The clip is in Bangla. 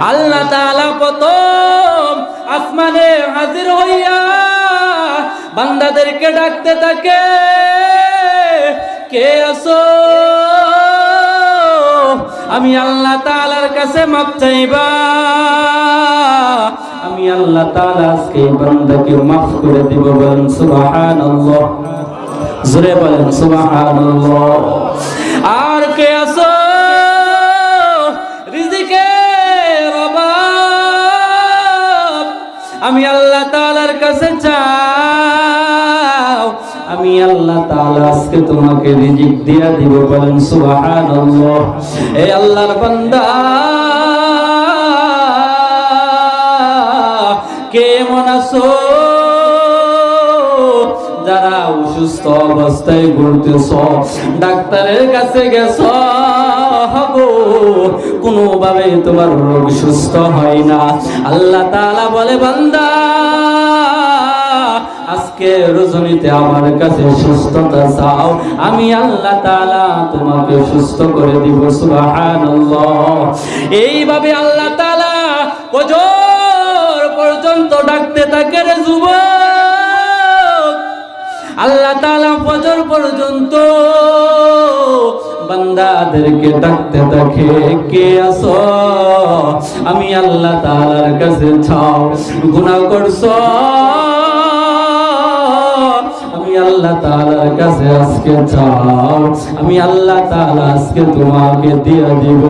আল্লাহ তাআলা প্রথম আসমানে হাজির হইয়া বান্দাদেরকে ডাকতে থাকে, কে আছো? আমি আল্লাহ তাআলার কাছে মাপ চাইবা। আমি আল্লাহ তাআলা আজকে বান্দাকে মাফ করে দিব। বলেন সুবহানাল্লাহ, জোরে বলেন সুবহানাল্লাহ। আর কে আছো? রিজিকের অভাব আমি আল্লাহ তাআলার কাছে চাও, আমি আল্লাহ তাআলা আজকে তোমাকে রিজিক দিয়া দিব। বলেন সুবহানাল্লাহ। এই আল্লাহর বান্দা কেমন আছো? যারা অসুস্থ অবস্থায় ঘুরতেছ, ডাক্তারের কাছে গেছ, কোনোভাবে তোমার রোগ সুস্থ হয় না, আল্লাহ তাআলা বলে বান্দা আজকে রজনীতে আমার কাছে সুস্থতা চাও, আমি আল্লাহ তাআলা তোমাকে সুস্থ করে দিব। সুবহানাল্লাহ। এইভাবে আল্লাহ তাআলা ফজর পর্যন্ত ডাকতে থাকে রে যুবক। আল্লাহ তাআলা ফজর পর্যন্ত বান্দাদেরকে ডাকতে থাকে, কে আছো? আমি আল্লাহ তাআলার কাছে চাও। গুনাহ করছো, আমি আল্লাহ তাআলার কাছে আজকে চাও, আমি আল্লাহ তাআলা আজকে তোমাকে দিয়ে দিব।